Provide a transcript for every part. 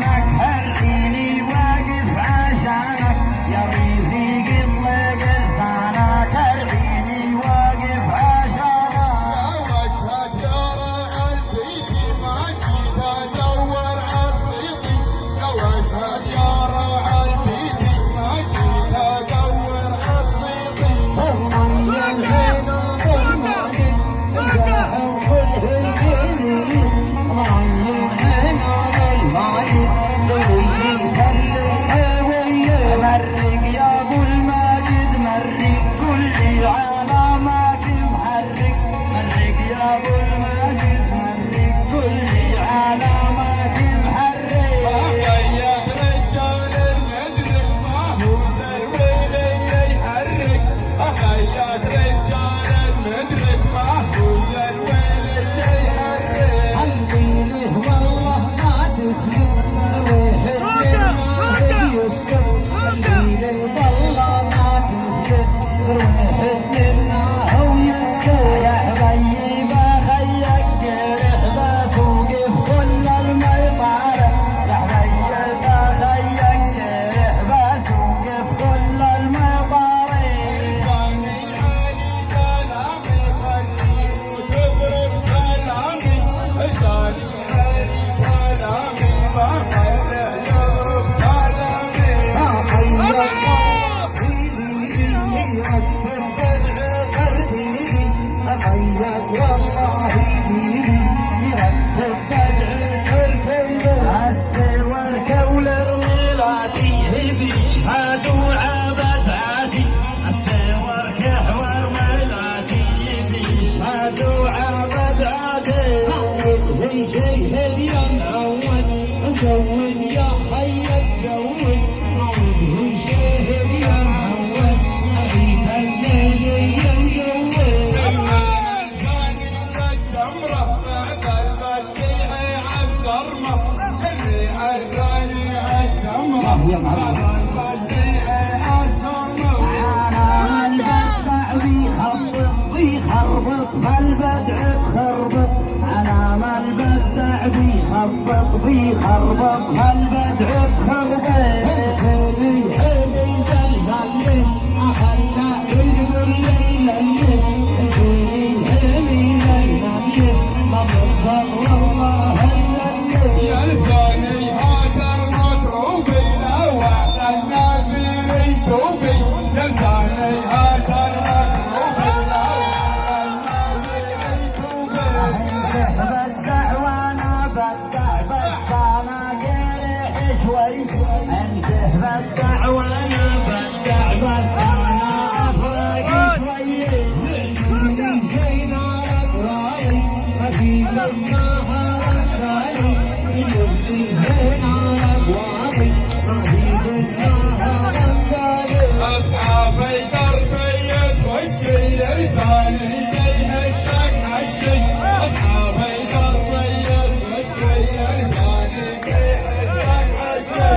عشانك هريني واقف عشانك يا ريفي قطلق لسانك هريني واقف عشانك واشهد يا راعي الفيدي ما جيت ادور عالصيدي واشهد يا راعي الفيدي ما جيت ادور عالصيدي والله الحين والماجد جاهم كل الجديد والله الحين والماجد ذوي يسلك وياه مرق يا ابو الماجد مرق كل علامات محرك مرق يا ابو الماجد مرق كل علامات محرك اخيك رجال المدرك ما هو زلويلي يحرك اخيك رجال المدرك ما هو زلويلي يحرك حبيبي والله ما تفلت روح الدنيا يسكت حبيبي والله ما تفلت روح الدنيا ويسكت يا حبيبي خيك جرح بس وقف كل المطارة يا حبيبي خيك جرح بس وقف كل المطارة لساني علي كلامي خليه وتضرب سلامي لساني علي كلامي ما خليه يضرب سلامي أخيك يرتب بالعقر ديني أخيك والله ديني يرتب بالعقر ديني السور كول رميلاتي بيشهدوا عبد عاتي السور كحور ميلاتي بيشهدوا عبد عاتي زود شيء يا معود زود يا خيك زود عود شهد يا معود أبيك الليل يمزود سمان لساني الجمرة بعد البديع عالصرمة الريحة لساني الجمرة بعد البديع عالصرمة أنا البدع بيخربط فالبدع بخربط أنا ما البدع بيخربط فالبدع بخربط سيدي حبي جلجلي أخلى بالقل ليلي سيدي حبي جلجلي مبرر والله الليل يا لساني هذا المطروبي لا وعد الناذري توبي يا لساني هذا المطروبي لا وعد الناذري توبي بدع وانا بدع بس انا جرح شوي انت بدع وانا بدع بس انا افرق شوي جينا لك راي ما في منها رجالي جينا لك واضي ما في منها رجالي اصحابي دربية وشي لساني بيه الشك عشي اصحابي دربية وشي لساني بيه الشك عشي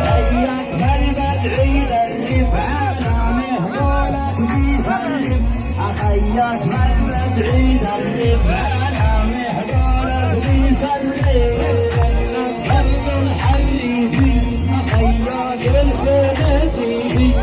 حياك هالبدعي للربع علامه قولك بيسلم أخياك هالبدعي للربع علامه قولك بيسلم قلب الحريفي أخياك لسان سيدي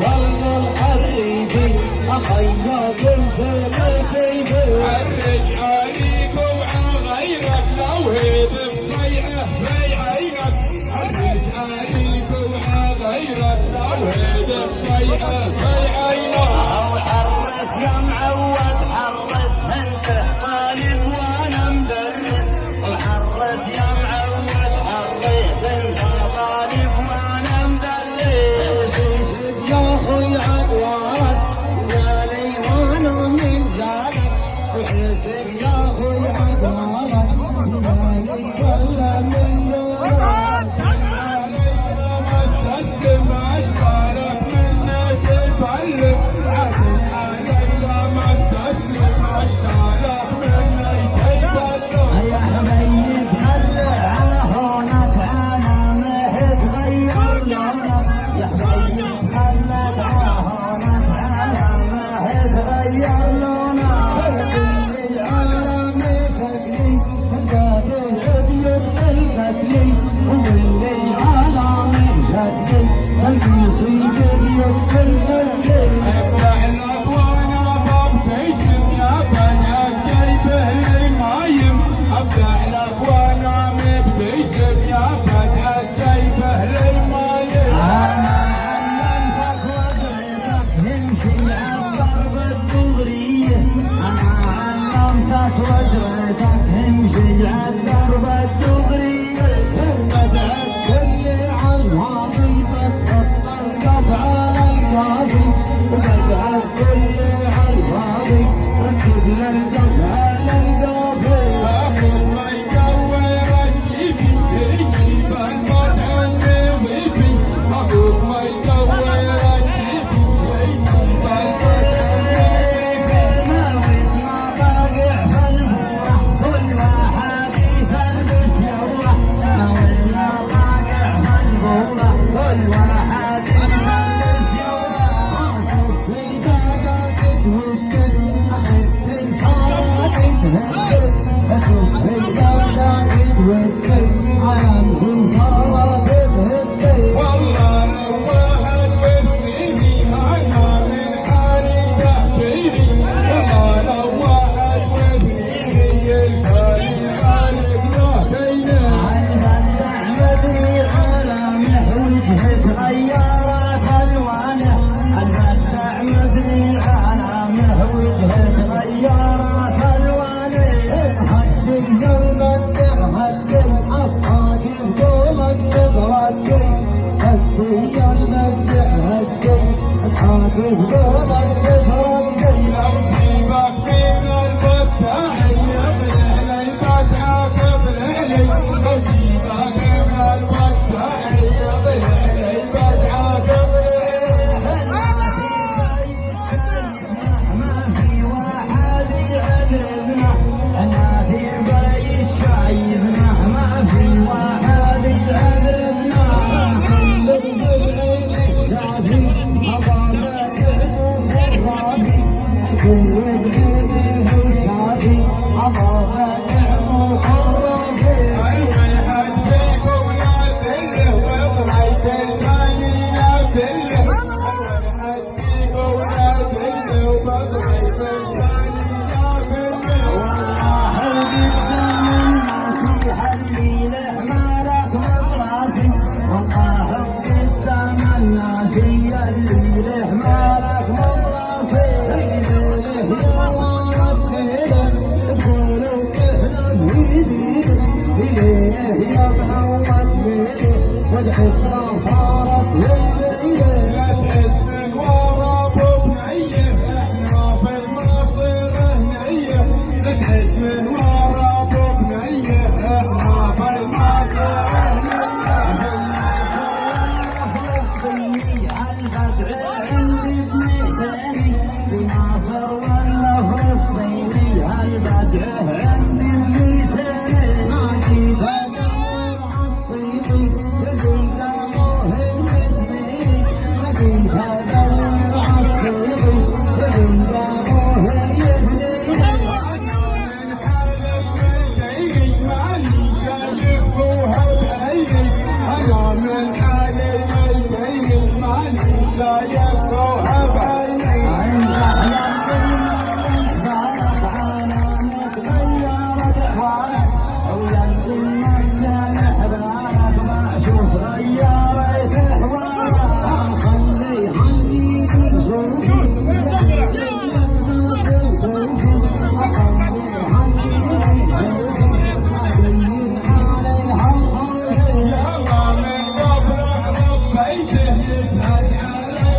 قلب الحريفي أخياك لسان سيدي حرج عليك وعغيرك لو هيب بصيعه في عينك حرج عليك وعغيرك لو هيب بصيعه في عينك أو حرس يا معود حرس انت طالب وانا مدرس وحرس يا معود حرس انت طالب وانا مدرس يا اخوي عدوان قالي وانا من زالك وحسب يا اخوي عدوان قالي ولا من زالك ما استسلم اشكالك مني تبلم عزم علي ما استسلم اشكالك مني تبلم يا حبيب خلي عهونك انا واللي على مهجتي قلبي يصير يكتب الليل. ابدع لك وانا ببتسم يا بني جيبه لي مايم. ابدع لك وانا مبتسم يا بني جيبه لي مايم. انا علمتك وادعيتك تمشي عالدرب الدغريه. انا علمتك وادعيتك تمشي عالدرب الدغريه. بدعك كل عالماضي بس الطرقب على القاضي. بدعك كل عالماضي ركب للقلب على القاضي. اخذ ما يقوي رجيفي يجيب البدع النظيفي. اخذ ما يقوي رجيفي يجيب البدع النظيفي. ما ود ما باقع في الفورة كل واحد يفلبس يوره. ما ود ما باقع في الفورة كل واحد يفلبس يوره. اشوف في دقات تودد اخذت صارت تهدد. اشوف في دقات تودد علامتي صارت تهدد. والله لو واحد وابنيني انا من حالي تحكيني. والله لو واحد وابنيني يلفاني عليك نهتيني. البدع مبني على وجهة غيرت الوانه. البدع مبني على وجهة غيرت الوانه. هدي البدع هدي اصحاك بقولك تتردد. هدي البدع هدي اصحاك بقولك تتردد. لو سيبك من البدع يطلع لي بدعة تطلع لي. لو سيبك من البدع يطلع لي بدعة تطلع لي. ما في واحد يعذبنا. انا في بيت شايفنا ما في واحد يعذبنا. كل الدنيا زافي اضافك وخرابي. كل الدنيا زافي اضافك وخرابي. الويحد فيك ولا تله وضعيت لساني نافله. الويحد فيك ولا تله وضعيت لساني نافله. والله قدام الناس يحلي له مالك من راسي. والله قدام الناس يحلي له مالك من راسي. ليله يا ولد تقولوا احنا بيدينا. ليله يا محمد ليله والحفره صارت ليله. لا تحس من ورا ابو بنيه احنا في المصير هنيه. لا تحس من ورا ابو بنيه احنا في المصير هنيه. فلسطيني البدع عندي بميتاني. في ناصر ولا فلسطيني البدع عندي بميتاني. ما جيت ادور عالصيدي اللي قالوه المسلمي. ما جيت ادور عالصيدي اللي قالوه يهديني. انا من حالي متيني ماني شايفكوها بعيني. انا من حالي متيني ماني شايفكوها بعيني. عند احلام بالموت فارق عالمك غيرت احوالك. ويد المجان احبالك ما اشوف غيرت احوالك. خلي حنيني زوجي اخلي حنيني زوجي ابين عليها الخوف. يلا من قبل ربيته يشهد علي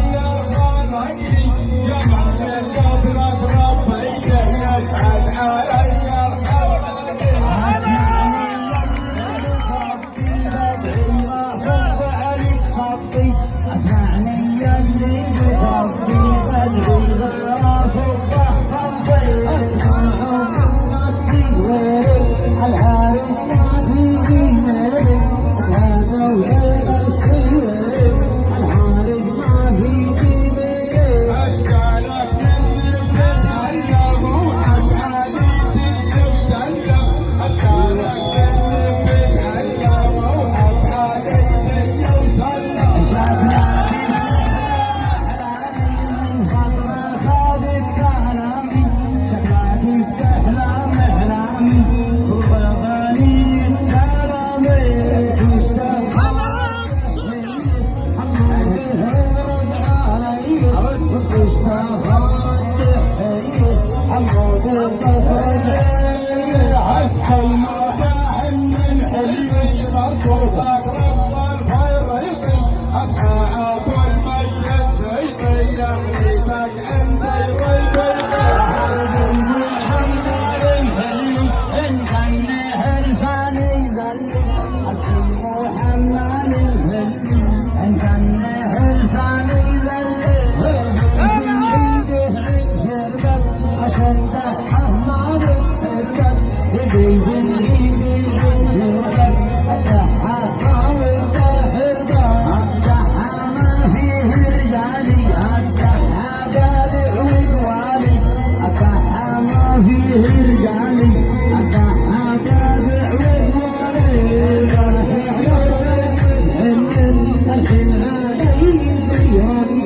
الحين علي الديان